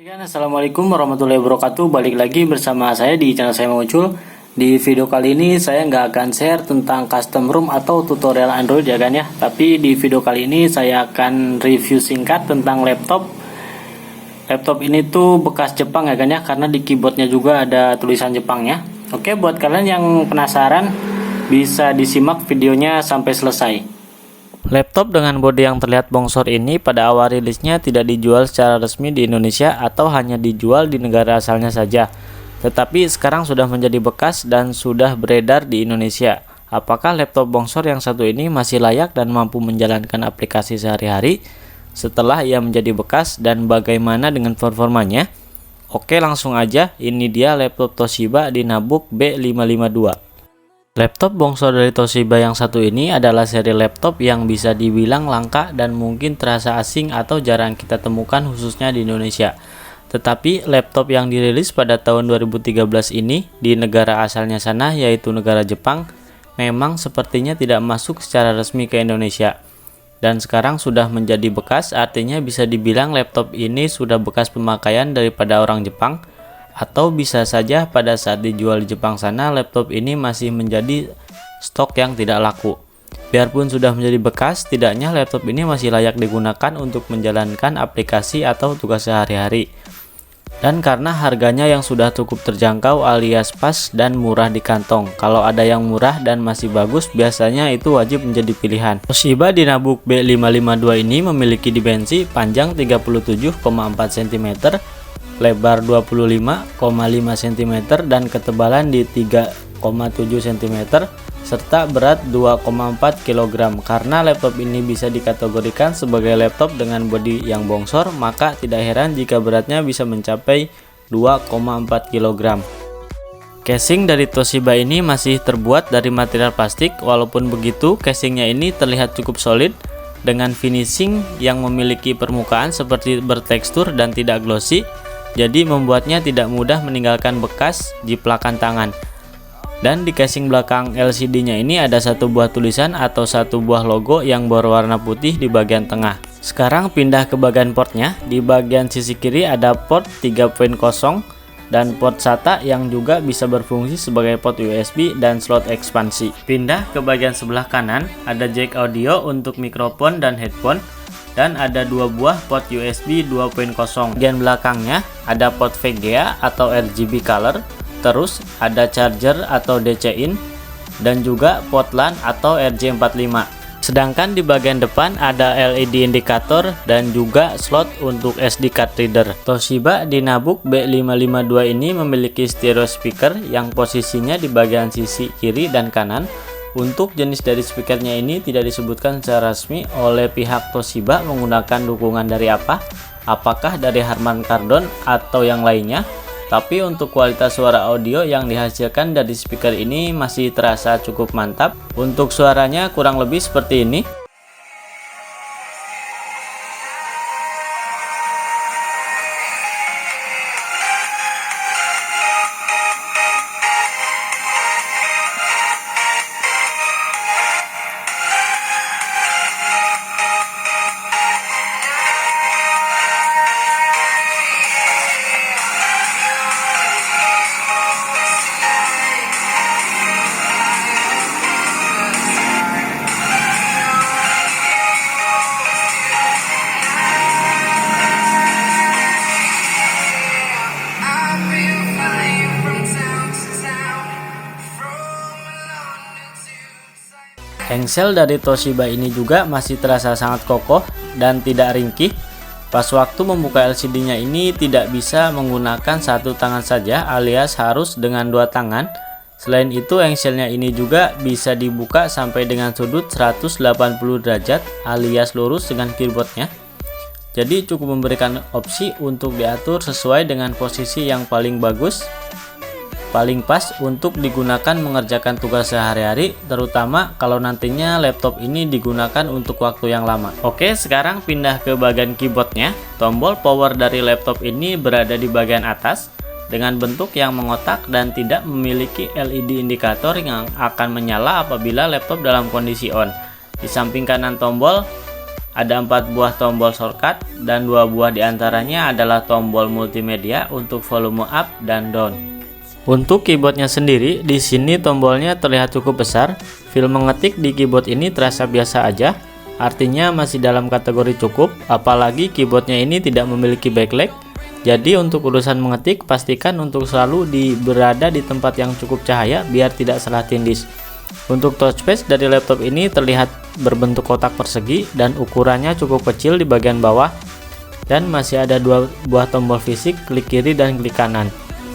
Assalamualaikum warahmatullahi wabarakatuh. Balik lagi bersama saya di channel saya Muncul. Di video kali ini saya nggak akan share tentang custom ROM atau tutorial Android ya kan ya. Tapi di video kali ini saya akan review singkat tentang laptop. Laptop ini tuh bekas Jepang ya kan ya, karena di keyboardnya juga ada tulisan Jepangnya. Oke, buat kalian yang penasaran bisa disimak videonya sampai selesai. Laptop dengan bodi yang terlihat bongsor ini pada awal rilisnya tidak dijual secara resmi di Indonesia atau hanya dijual di negara asalnya saja. Tetapi sekarang sudah menjadi bekas dan sudah beredar di Indonesia. Apakah laptop bongsor yang satu ini masih layak dan mampu menjalankan aplikasi sehari-hari setelah ia menjadi bekas, dan bagaimana dengan performanya? Oke, langsung aja. Ini dia laptop Toshiba Dynabook B552. Laptop bongsor dari Toshiba yang satu ini adalah seri laptop yang bisa dibilang langka dan mungkin terasa asing atau jarang kita temukan khususnya di Indonesia. Tetapi laptop yang dirilis pada tahun 2013 ini di negara asalnya sana, yaitu negara Jepang, memang sepertinya tidak masuk secara resmi ke Indonesia. Dan sekarang sudah menjadi bekas, artinya bisa dibilang laptop ini sudah bekas pemakaian daripada orang Jepang. Atau bisa saja pada saat dijual di Jepang sana, laptop ini masih menjadi stok yang tidak laku. Biarpun sudah menjadi bekas, setidaknya laptop ini masih layak digunakan untuk menjalankan aplikasi atau tugas sehari-hari. Dan karena harganya yang sudah cukup terjangkau alias pas dan murah di kantong. Kalau ada yang murah dan masih bagus, biasanya itu wajib menjadi pilihan. Toshiba Dynabook B552 ini memiliki dimensi panjang 37,4 cm, lebar 25,5 cm dan ketebalan di 3,7 cm serta berat 2,4 kg. Karena laptop ini bisa dikategorikan sebagai laptop dengan bodi yang bongsor, maka tidak heran jika beratnya bisa mencapai 2,4 kg. Casing dari Toshiba ini masih terbuat dari material plastik. Walaupun begitu, casingnya ini terlihat cukup solid dengan finishing yang memiliki permukaan seperti bertekstur dan tidak glossy. Jadi membuatnya tidak mudah meninggalkan bekas jiplakan tangan. Dan di casing belakang LCD-nya ini ada satu buah tulisan atau satu buah logo yang berwarna putih di bagian tengah. Sekarang pindah ke bagian portnya. Di bagian sisi kiri ada port 3.0 dan port SATA yang juga bisa berfungsi sebagai port USB dan slot ekspansi. Pindah ke bagian sebelah kanan, ada jack audio untuk mikrofon dan headphone. Dan ada dua buah port USB 2.0. Bagian belakangnya ada port VGA atau RGB color, terus ada charger atau DC in, dan juga port LAN atau RJ45. Sedangkan di bagian depan ada LED indikator dan juga slot untuk SD card reader. Toshiba Dynabook B552 ini memiliki stereo speaker yang posisinya di bagian sisi kiri dan kanan. Untuk jenis dari speakernya ini tidak disebutkan secara resmi oleh pihak Toshiba menggunakan dukungan dari apa, apakah dari Harman Kardon atau yang lainnya. Tapi untuk kualitas suara audio yang dihasilkan dari speaker ini masih terasa cukup mantap. Untuk suaranya kurang lebih seperti ini. Engsel dari Toshiba ini juga masih terasa sangat kokoh dan tidak ringkih. Pas waktu membuka LCD-nya ini tidak bisa menggunakan satu tangan saja alias harus dengan dua tangan. Selain itu, engselnya ini juga bisa dibuka sampai dengan sudut 180 derajat alias lurus dengan keyboardnya. Jadi cukup memberikan opsi untuk diatur sesuai dengan posisi yang paling bagus, paling pas untuk digunakan mengerjakan tugas sehari-hari, terutama kalau nantinya laptop ini digunakan untuk waktu yang lama. Oke, sekarang pindah ke bagian keyboardnya. Tombol power dari laptop ini berada di bagian atas dengan bentuk yang mengotak dan tidak memiliki LED indikator yang akan menyala apabila laptop dalam kondisi on. Di samping kanan tombol Ada 4 buah tombol shortcut dan 2 buah diantaranya adalah tombol multimedia untuk volume up dan down. Untuk keyboardnya sendiri, di sini tombolnya terlihat cukup besar. Feel mengetik di keyboard ini terasa biasa aja, artinya masih dalam kategori cukup, apalagi keyboardnya ini tidak memiliki backlight. Jadi untuk urusan mengetik, pastikan untuk selalu berada di tempat yang cukup cahaya biar tidak salah tindis. Untuk touchpad dari laptop ini terlihat berbentuk kotak persegi dan ukurannya cukup kecil di bagian bawah, dan masih ada 2 buah tombol fisik, klik kiri dan klik kanan.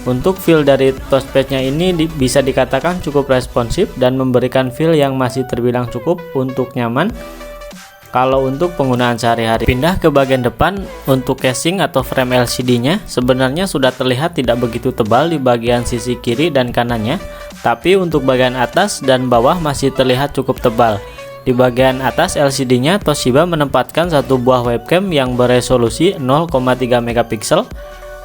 Untuk feel dari touchpadnya ini bisa dikatakan cukup responsif dan memberikan feel yang masih terbilang cukup untuk nyaman kalau untuk penggunaan sehari-hari. Pindah ke bagian depan, untuk casing atau frame LCD-nya sebenarnya sudah terlihat tidak begitu tebal di bagian sisi kiri dan kanannya, tapi untuk bagian atas dan bawah masih terlihat cukup tebal. Di bagian atas LCD-nya Toshiba menempatkan satu buah webcam yang beresolusi 0,3 megapiksel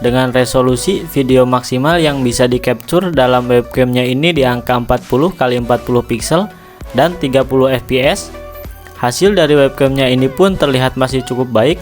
dengan resolusi video maksimal yang bisa di capture dalam webcamnya ini di angka 40 x 40 pixel dan 30 fps. Hasil dari webcamnya ini pun terlihat masih cukup baik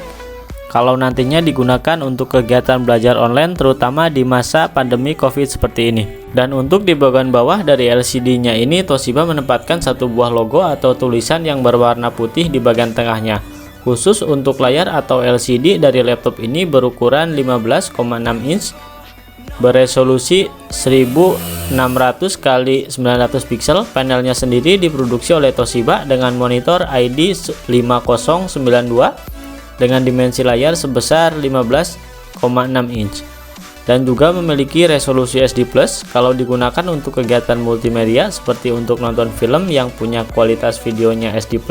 kalau nantinya digunakan untuk kegiatan belajar online, terutama di masa pandemi COVID seperti ini. Dan untuk di bagian bawah dari LCD-nya ini Toshiba menempatkan satu buah logo atau tulisan yang berwarna putih di bagian tengahnya. Khusus untuk layar atau LCD dari laptop ini berukuran 15,6 inch, beresolusi 1600 x 900 pixel. Panelnya sendiri diproduksi oleh Toshiba dengan monitor ID 5092 dengan dimensi layar sebesar 15,6 inch dan juga memiliki resolusi SD+ kalau digunakan untuk kegiatan multimedia seperti untuk nonton film yang punya kualitas videonya SD+,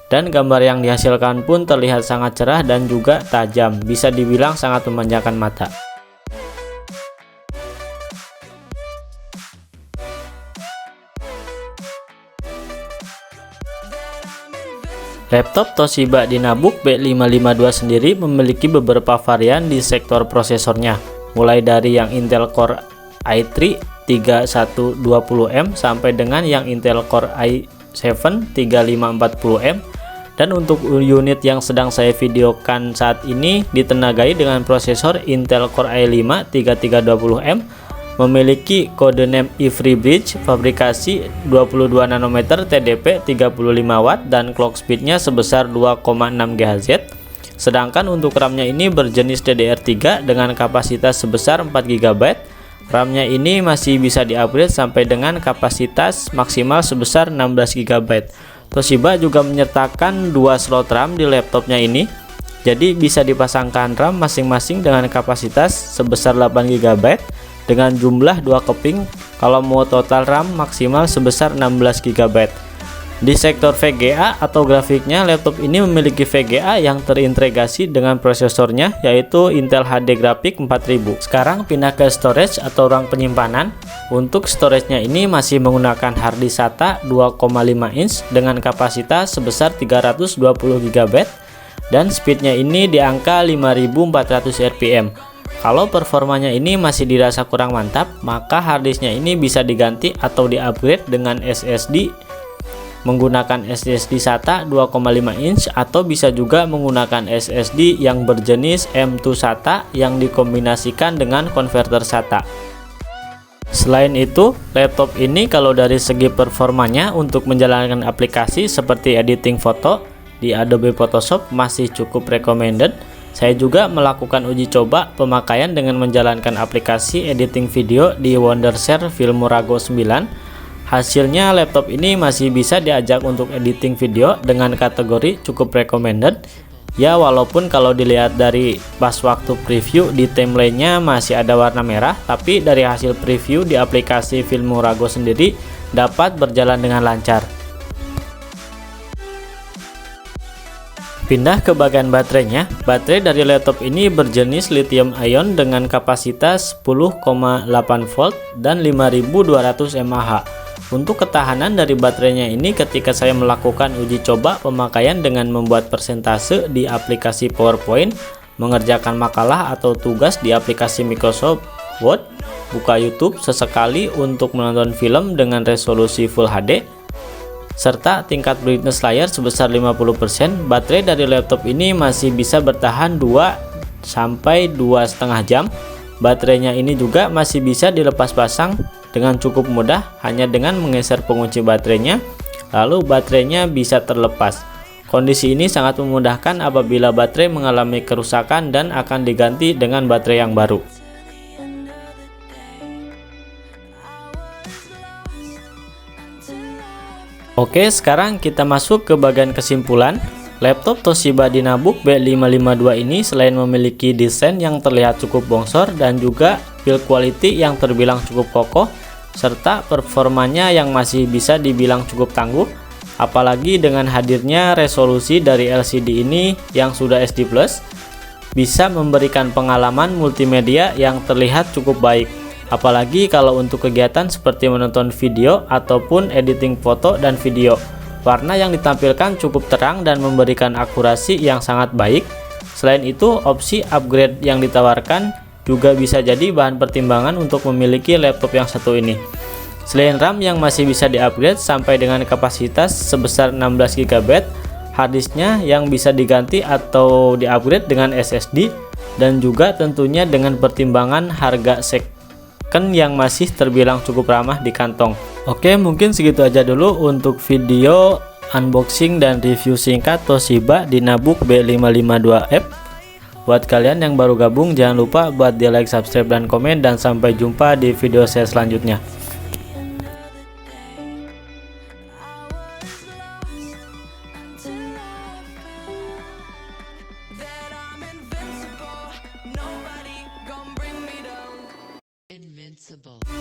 dan gambar yang dihasilkan pun terlihat sangat cerah dan juga tajam, bisa dibilang sangat memanjakan mata. Laptop Toshiba Dynabook B552 sendiri memiliki beberapa varian di sektor prosesornya, mulai dari yang Intel Core i3 3120M sampai dengan yang Intel Core i7 3540M, dan untuk unit yang sedang saya videokan saat ini ditenagai dengan prosesor Intel Core i5 3320M, memiliki kode name eFreeBridge, fabrikasi 22 nanometer TDP 35 watt dan clock speednya sebesar 2,6 GHz. Sedangkan untuk RAM-nya ini berjenis DDR3 dengan kapasitas sebesar 4 GB. RAM-nya ini masih bisa di-upgrade sampai dengan kapasitas maksimal sebesar 16 GB. Toshiba juga menyertakan 2 slot RAM di laptopnya ini. Jadi bisa dipasangkan RAM masing-masing dengan kapasitas sebesar 8 GB dengan jumlah 2 keping kalau mau total RAM maksimal sebesar 16 GB. Di sektor VGA atau grafiknya, laptop ini memiliki VGA yang terintegrasi dengan prosesornya yaitu Intel HD Graphics 4000. Sekarang pindah ke storage atau ruang penyimpanan. Untuk storage-nya ini masih menggunakan harddisk SATA 2,5 inch dengan kapasitas sebesar 320 GB dan speednya ini di angka 5400 rpm. Kalau performanya ini masih dirasa kurang mantap, maka harddisknya ini bisa diganti atau di-upgrade dengan SSD menggunakan SSD SATA 2,5 inch atau bisa juga menggunakan SSD yang berjenis M2 SATA yang dikombinasikan dengan konverter SATA. Selain itu, laptop ini kalau dari segi performanya untuk menjalankan aplikasi seperti editing foto di Adobe Photoshop masih cukup recommended. Saya juga melakukan uji coba pemakaian dengan menjalankan aplikasi editing video di Wondershare Filmora Go 9. Hasilnya laptop ini masih bisa diajak untuk editing video dengan kategori cukup recommended. Ya, walaupun kalau dilihat dari pas waktu preview di timeline-nya masih ada warna merah, tapi dari hasil preview di aplikasi Filmora Go sendiri dapat berjalan dengan lancar. Pindah ke bagian baterainya. Baterai dari laptop ini berjenis lithium ion dengan kapasitas 10,8 volt dan 5200 mAh. Untuk ketahanan dari baterainya ini ketika saya melakukan uji coba pemakaian dengan membuat persentase di aplikasi PowerPoint, mengerjakan makalah atau tugas di aplikasi Microsoft Word, buka YouTube sesekali untuk menonton film dengan resolusi Full HD, serta tingkat brightness layar sebesar 50%. Baterai dari laptop ini masih bisa bertahan 2 sampai 2,5 jam. Baterainya ini juga masih bisa dilepas pasang dengan cukup mudah, hanya dengan menggeser pengunci baterainya, lalu baterainya bisa terlepas. Kondisi ini sangat memudahkan apabila baterai mengalami kerusakan dan akan diganti dengan baterai yang baru. Oke, sekarang kita masuk ke bagian kesimpulan. Laptop Toshiba Dynabook B552 ini selain memiliki desain yang terlihat cukup bongsor dan juga build quality yang terbilang cukup kokoh, serta performanya yang masih bisa dibilang cukup tangguh, apalagi dengan hadirnya resolusi dari LCD ini yang sudah SD+, bisa memberikan pengalaman multimedia yang terlihat cukup baik. Apalagi kalau untuk kegiatan seperti menonton video ataupun editing foto dan video. Warna yang ditampilkan cukup terang dan memberikan akurasi yang sangat baik. Selain itu, opsi upgrade yang ditawarkan juga bisa jadi bahan pertimbangan untuk memiliki laptop yang satu ini. Selain RAM yang masih bisa di-upgrade sampai dengan kapasitas sebesar 16 GB, harddisknya yang bisa diganti atau di-upgrade dengan SSD, dan juga tentunya dengan pertimbangan harga yang masih terbilang cukup ramah di kantong. Oke, mungkin segitu aja dulu untuk video unboxing dan review singkat Toshiba Dynabook B552F. Buat kalian yang baru gabung, jangan lupa buat di like, subscribe, dan komen, dan sampai jumpa di video saya selanjutnya. Invincible.